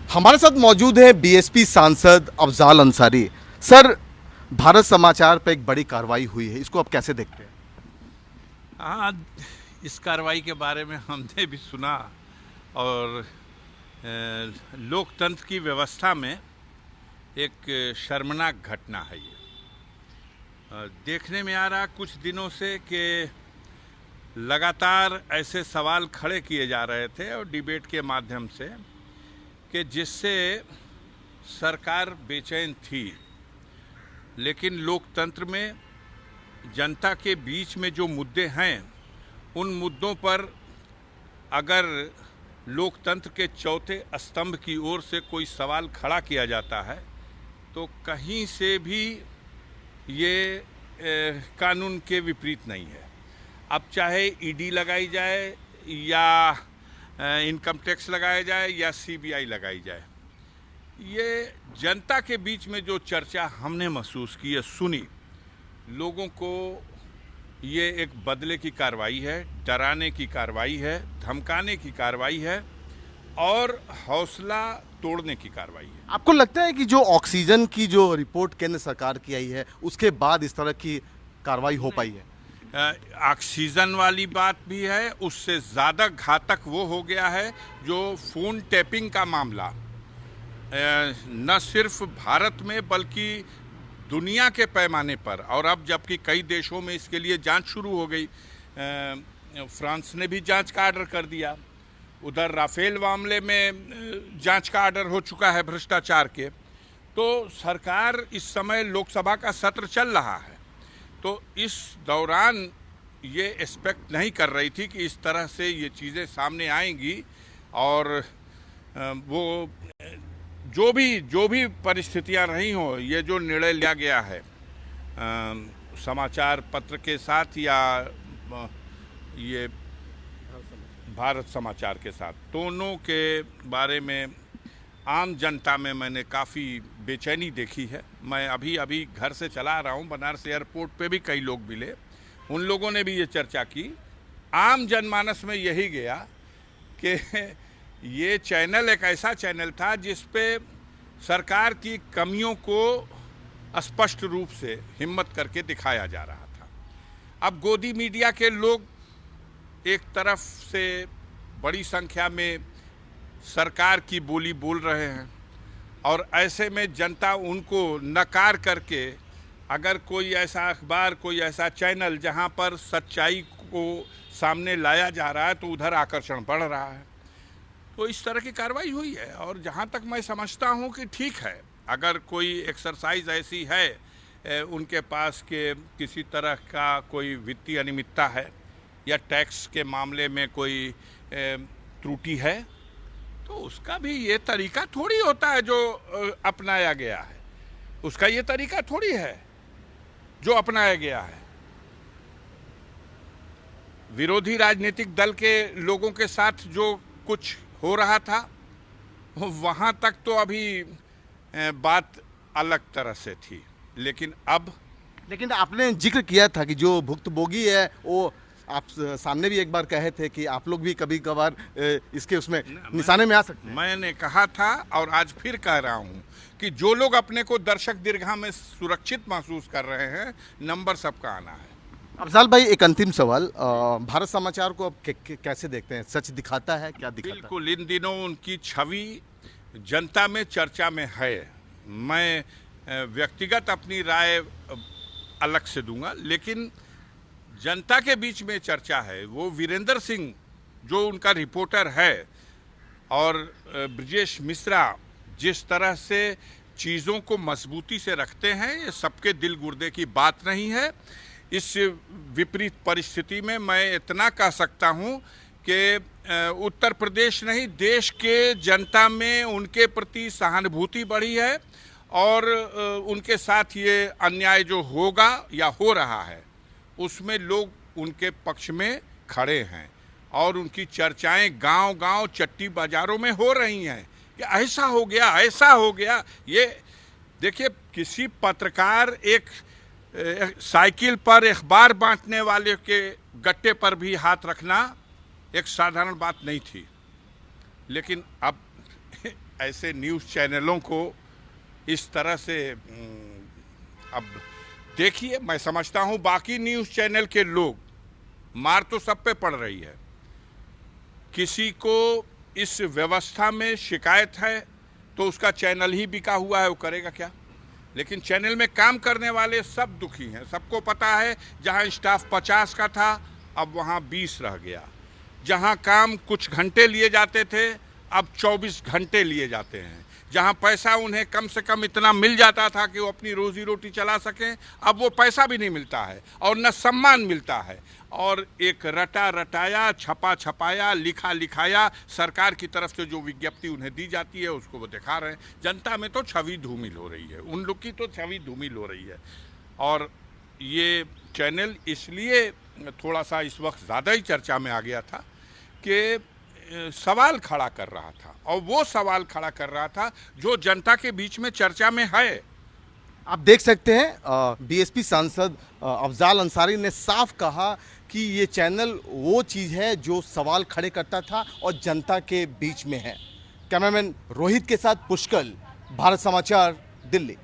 हमारे साथ मौजूद है बीएसपी सांसद अफजाल अंसारी। सर, भारत समाचार पर एक बड़ी कार्रवाई हुई है, इसको आप कैसे देखते हैं? हाँ, इस कार्रवाई के बारे में हमने भी सुना और लोकतंत्र की व्यवस्था में एक शर्मनाक घटना है ये। देखने में आ रहा कुछ दिनों से कि लगातार ऐसे सवाल खड़े किए जा रहे थे और डिबेट के माध्यम से कि जिससे सरकार बेचैन थी, लेकिन लोकतंत्र में जनता के बीच में जो मुद्दे हैं उन मुद्दों पर अगर लोकतंत्र के चौथे स्तंभ की ओर से कोई सवाल खड़ा किया जाता है तो कहीं से भी ये कानून के विपरीत नहीं है। अब चाहे ईडी लगाई जाए या इनकम टैक्स लगाया जाए या सीबीआई लगाई जाए, ये जनता के बीच में जो चर्चा हमने महसूस की है, सुनी, लोगों को ये एक बदले की कार्रवाई है, डराने की कार्रवाई है, धमकाने की कार्रवाई है और हौसला तोड़ने की कार्रवाई है। आपको लगता है कि जो ऑक्सीजन की जो रिपोर्ट केंद्र सरकार की आई है उसके बाद इस तरह की कार्रवाई हो पाई है? ऑक्सीजन वाली बात भी है, उससे ज़्यादा घातक वो हो गया है जो फ़ोन टैपिंग का मामला न सिर्फ भारत में बल्कि दुनिया के पैमाने पर, और अब जबकि कई देशों में इसके लिए जांच शुरू हो गई, फ्रांस ने भी जांच का आर्डर कर दिया, उधर राफेल मामले में जांच का आर्डर हो चुका है भ्रष्टाचार के। तो सरकार इस समय लोकसभा का सत्र चल रहा है, तो इस दौरान ये एक्सपेक्ट नहीं कर रही थी कि इस तरह से ये चीज़ें सामने आएंगी और वो जो भी परिस्थितियां रही हों, ये जो निर्णय लिया गया है समाचार पत्र के साथ या ये भारत समाचार के साथ, दोनों के बारे में आम जनता में मैंने काफ़ी बेचैनी देखी है। मैं अभी घर से चला रहा हूँ, बनारस एयरपोर्ट पे भी कई लोग मिले, उन लोगों ने भी ये चर्चा की। आम जनमानस में यही गया कि ये चैनल एक ऐसा चैनल था जिस पे सरकार की कमियों को स्पष्ट रूप से हिम्मत करके दिखाया जा रहा था। अब गोदी मीडिया के लोग एक तरफ से बड़ी संख्या में सरकार की बोली बोल रहे हैं और ऐसे में जनता उनको नकार करके, अगर कोई ऐसा अखबार, कोई ऐसा चैनल जहां पर सच्चाई को सामने लाया जा रहा है तो उधर आकर्षण बढ़ रहा है। तो इस तरह की कार्रवाई हुई है और जहां तक मैं समझता हूं कि ठीक है, अगर कोई एक्सरसाइज ऐसी है उनके पास के किसी तरह का कोई वित्तीय अनियमितता है या टैक्स के मामले में कोई त्रुटि है, तो उसका भी ये तरीका थोड़ी होता है जो अपनाया गया है, उसका ये तरीका थोड़ी है जो अपनाया गया है। विरोधी राजनीतिक दल के लोगों के साथ जो कुछ हो रहा था वहां तक तो अभी बात अलग तरह से थी, लेकिन आपने जिक्र किया था कि जो भुक्तभोगी है वो, आप सामने भी एक बार कहे थे कि आप लोग भी कभी कभार इसके उसमें निशाने में आ सकते हैं। मैंने कहा था और आज फिर कह रहा हूं कि जो लोग अपने को दर्शक दीर्घा में सुरक्षित महसूस कर रहे हैं, नंबर सबका आना है। अफजाल भाई, एक अंतिम सवाल, भारत समाचार को अब कैसे देखते हैं? सच दिखाता है, क्या दिखाता है? बिल्कुल, इन दिनों उनकी छवि जनता में चर्चा में है। मैं व्यक्तिगत अपनी राय अलग से दूंगा, लेकिन जनता के बीच में चर्चा है। वो वीरेंद्र सिंह जो उनका रिपोर्टर है और ब्रजेश मिश्रा जिस तरह से चीज़ों को मजबूती से रखते हैं, ये सबके दिल गुर्दे की बात नहीं है। इस विपरीत परिस्थिति में मैं इतना कह सकता हूं कि उत्तर प्रदेश नहीं, देश के जनता में उनके प्रति सहानुभूति बढ़ी है और उनके साथ ये अन्याय जो होगा या हो रहा है उसमें लोग उनके पक्ष में खड़े हैं और उनकी चर्चाएं गांव-गांव, चट्टी बाजारों में हो रही हैं कि ऐसा हो गया, ऐसा हो गया। ये देखिए, किसी पत्रकार एक साइकिल पर अखबार बांटने वाले के गट्टे पर भी हाथ रखना एक साधारण बात नहीं थी, लेकिन अब ऐसे न्यूज़ चैनलों को इस तरह से अब देखिए, मैं समझता हूँ बाकी न्यूज़ चैनल के लोग, मार तो सब पे पड़ रही है, किसी को इस व्यवस्था में शिकायत है तो उसका चैनल ही बिका हुआ है, वो करेगा क्या। लेकिन चैनल में काम करने वाले सब दुखी हैं। सबको पता है जहां स्टाफ 50 का था अब वहां 20 रह गया, जहां काम कुछ घंटे लिए जाते थे अब 24 घंटे लिए जाते हैं, जहां पैसा उन्हें कम से कम इतना मिल जाता था कि वो अपनी रोजी रोटी चला सकें, अब वो पैसा भी नहीं मिलता है और न सम्मान मिलता है। और एक रटा रटाया, छपा छपाया, लिखा लिखाया सरकार की तरफ से जो विज्ञप्ति उन्हें दी जाती है उसको वो दिखा रहे हैं। जनता में तो छवि धूमिल हो रही है, उन लोग की तो छवि धूमिल हो रही है। और ये चैनल इसलिए थोड़ा सा इस वक्त ज़्यादा ही चर्चा में आ गया था कि सवाल खड़ा कर रहा था, और वो सवाल खड़ा कर रहा था जो जनता के बीच में चर्चा में है। आप देख सकते हैं बीएसपी सांसद अफजाल अंसारी ने साफ कहा कि ये चैनल वो चीज़ है जो सवाल खड़े करता था और जनता के बीच में है। कैमरामैन रोहित के साथ पुष्कल, भारत समाचार, दिल्ली।